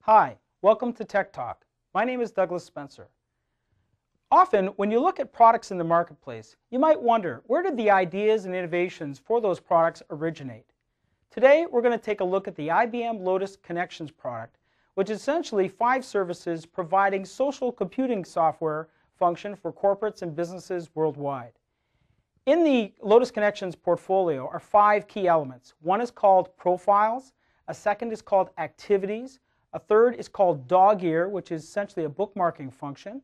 Hi, welcome to Tech Talk. My name is Douglas Spencer. Often, when you look at products in the marketplace, you might wonder, where did the ideas and innovations for those products originate? Today, we're going to take a look at the IBM Lotus Connections product, which is essentially 5 services providing social computing software function for corporates and businesses worldwide. In the Lotus Connections portfolio are 5 key elements. One is called Profiles, a second is called Activities, a third is called Dog Ear, which is essentially a bookmarking function.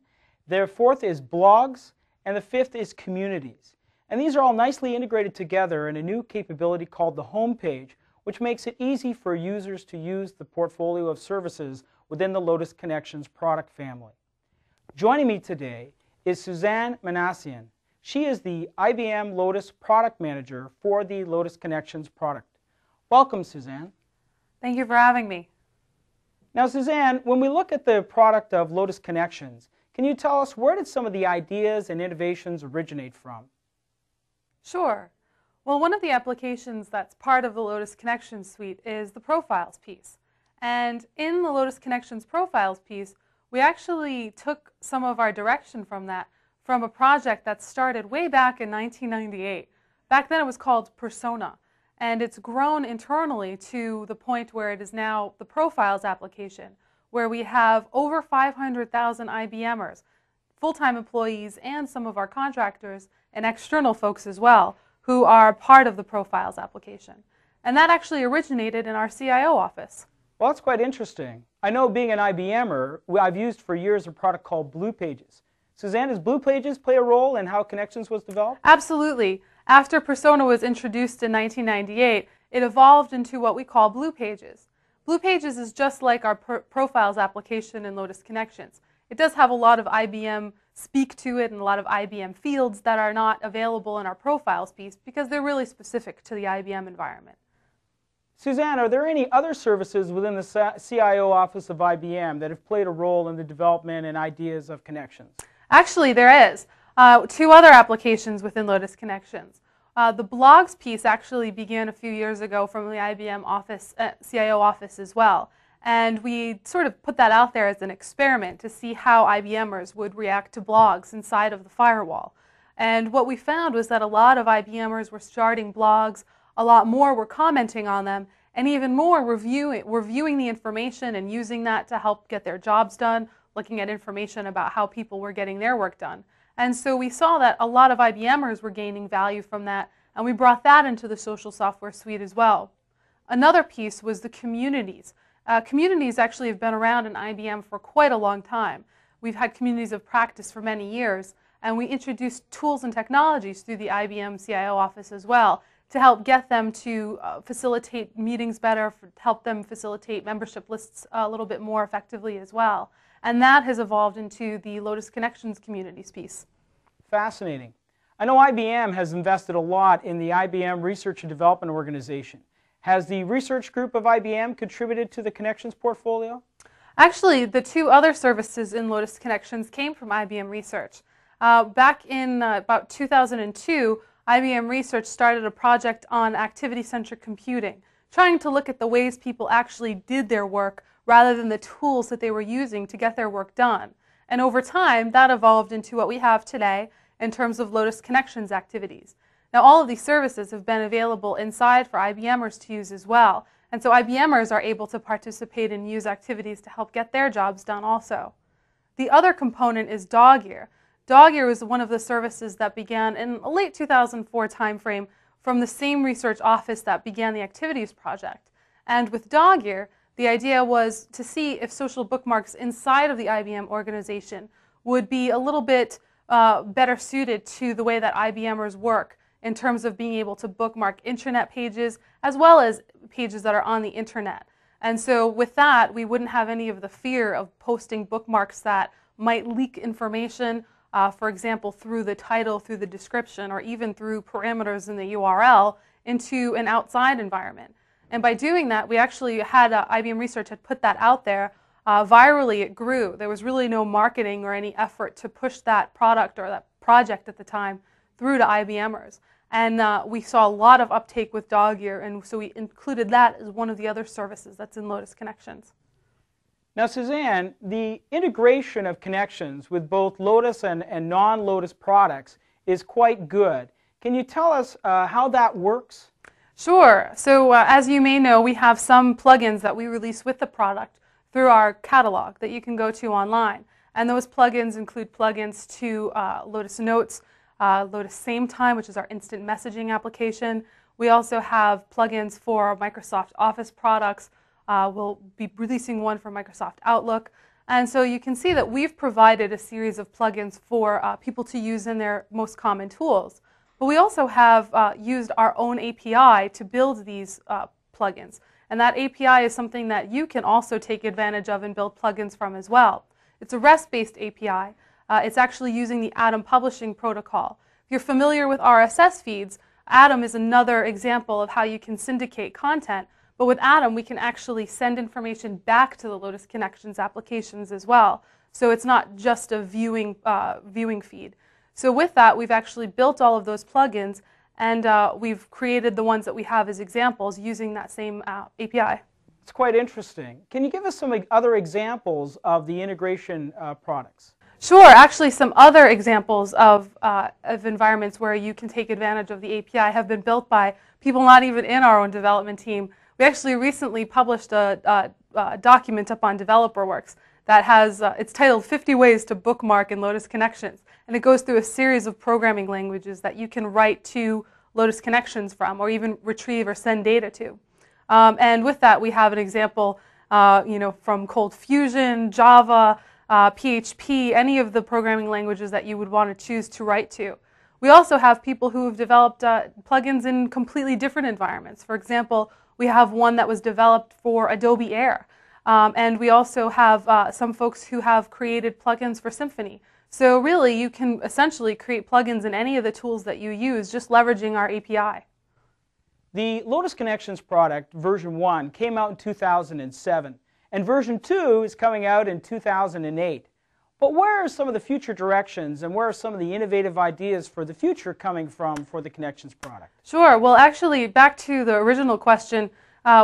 The fourth is Blogs, and the fifth is Communities. And these are all nicely integrated together in a new capability called the Home page, which makes it easy for users to use the portfolio of services within the Lotus Connections product family. Joining me today is Suzanne Manassian. She is the IBM Lotus product manager for the Lotus Connections product. Welcome, Suzanne. Thank you for having me. Now, Suzanne, when we look at the product of Lotus Connections, can you tell us where did some of the ideas and innovations originate from? Sure. Well, one of the applications that's part of the Lotus Connections suite is the Profiles piece. And in the Lotus Connections Profiles piece, we actually took some of our direction from that from a project that started way back in 1998. Back then it was called Persona. And it's grown internally to the point where it is now the Profiles application, where we have over 500,000 IBMers, full-time employees, and some of our contractors and external folks as well, who are part of the Profiles application. And that actually originated in our CIO office. Well, that's quite interesting. I know, being an IBMer, I've used for years a product called Blue Pages. Suzanne, does Blue Pages play a role in how Connections was developed? Absolutely. After Persona was introduced in 1998, it evolved into what we call Blue Pages. Blue Pages is just like our Profiles application in Lotus Connections. It does have a lot of IBM speak to it and a lot of IBM fields that are not available in our Profiles piece because they're really specific to the IBM environment. Suzanne, are there any other services within the CIO office of IBM that have played a role in the development and ideas of Connections? Actually, there is. 2 other applications within Lotus Connections. The Blogs piece actually began a few years ago from the IBM office, CIO office as well. And we sort of put that out there as an experiment to see how IBMers would react to blogs inside of the firewall. And what we found was that a lot of IBMers were starting blogs, a lot more were commenting on them, and even more were viewing the information and using that to help get their jobs done, looking at information about how people were getting their work done. And so we saw that a lot of IBMers were gaining value from that, and we brought that into the social software suite as well. Another piece was the communities. Communities actually have been around in IBM for quite a long time. We've had communities of practice for many years, and we introduced tools and technologies through the IBM CIO office as well to help get them to facilitate meetings better, help them facilitate membership lists a little bit more effectively as well. And that has evolved into the Lotus Connections communities piece. Fascinating. I know IBM has invested a lot in the IBM Research and Development Organization. Has the research group of IBM contributed to the Connections portfolio? Actually, the 2 other services in Lotus Connections came from IBM Research. Back in about 2002, IBM Research started a project on activity-centric computing, trying to look at the ways people actually did their work rather than the tools that they were using to get their work done. And over time, that evolved into what we have today in terms of Lotus Connections activities. Now, all of these services have been available inside for IBMers to use as well. And so IBMers are able to participate and use activities to help get their jobs done also. The other component is Dog Ear. Dog Ear was one of the services that began in a late 2004 timeframe from the same research office that began the activities project. And with Dog Ear, the idea was to see if social bookmarks inside of the IBM organization would be a little bit better suited to the way that IBMers work in terms of being able to bookmark intranet pages as well as pages that are on the internet. And so with that, we wouldn't have any of the fear of posting bookmarks that might leak information, for example, through the title, through the description, or even through parameters in the URL into an outside environment. And by doing that, we actually had IBM Research had put that out there. Virally, it grew. There was really no marketing or any effort to push that product or that project at the time through to IBMers. And we saw a lot of uptake with Dog Ear, and so we included that as one of the other services that's in Lotus Connections. Now, Suzanne, the integration of connections with both Lotus and non-Lotus products is quite good. Can you tell us how that works? Sure. So as you may know, we have some plugins that we release with the product through our catalog that you can go to online. And those plugins include plugins to Lotus Notes, Lotus Same Time, which is our instant messaging application. We also have plugins for Microsoft Office products. We'll be releasing one for Microsoft Outlook. And so you can see that we've provided a series of plugins for people to use in their most common tools. But we also have used our own API to build these plugins. And that API is something that you can also take advantage of and build plugins from as well. It's a REST-based API. It's actually using the Atom publishing protocol. If you're familiar with RSS feeds, Atom is another example of how you can syndicate content. But with Atom, we can actually send information back to the Lotus Connections applications as well. So it's not just a viewing feed. So with that, we've actually built all of those plugins, and we've created the ones that we have as examples using that same API. It's quite interesting. Can you give us some other examples of the integration products? Sure. Actually, some other examples of environments where you can take advantage of the API have been built by people not even in our own development team. We actually recently published a document up on DeveloperWorks that has, it's titled 50 Ways to Bookmark in Lotus Connections. And it goes through a series of programming languages that you can write to Lotus Connections from, or even retrieve or send data to. And with that, we have an example from Cold Fusion, Java, PHP, any of the programming languages that you would want to choose to write to. We also have people who have developed plugins in completely different environments. For example, we have one that was developed for Adobe Air. And we also have some folks who have created plugins for Symfony. So really, you can essentially create plugins in any of the tools that you use, just leveraging our API. The Lotus Connections product, version 1, came out in 2007, and version 2 is coming out in 2008. But where are some of the future directions, and where are some of the innovative ideas for the future coming from for the Connections product? Sure. Well, actually, back to the original question,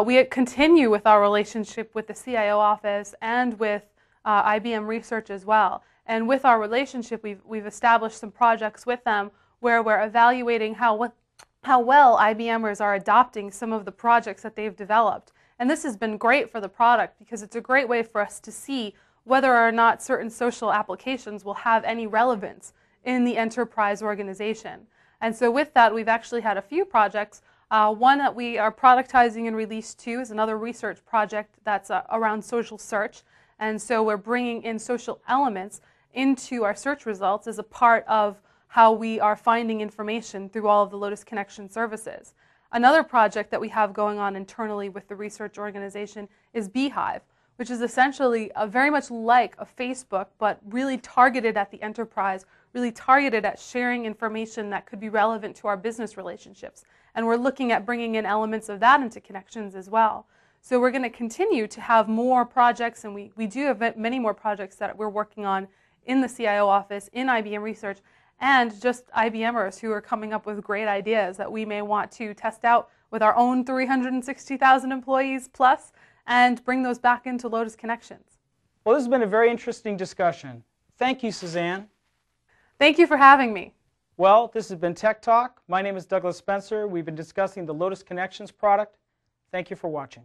we continue with our relationship with the CIO office and with IBM Research as well. And with our relationship, we've established some projects with them where we're evaluating how well IBMers are adopting some of the projects that they've developed. And this has been great for the product because it's a great way for us to see whether or not certain social applications will have any relevance in the enterprise organization. And so with that, we've actually had a few projects. One that we are productizing and released to is another research project that's around social search. And so we're bringing in social elements into our search results as a part of how we are finding information through all of the Lotus Connection services. Another project that we have going on internally with the research organization is Beehive, which is essentially very much like a Facebook, but really targeted at the enterprise, really targeted at sharing information that could be relevant to our business relationships. And we're looking at bringing in elements of that into Connections as well. So we're going to continue to have more projects, and we do have many more projects that we're working on in the CIO office, in IBM Research, and just IBMers who are coming up with great ideas that we may want to test out with our own 360,000 employees plus and bring those back into Lotus Connections. Well, this has been a very interesting discussion. Thank you, Suzanne. Thank you for having me. Well, this has been Tech Talk. My name is Douglas Spencer. We've been discussing the Lotus Connections product. Thank you for watching.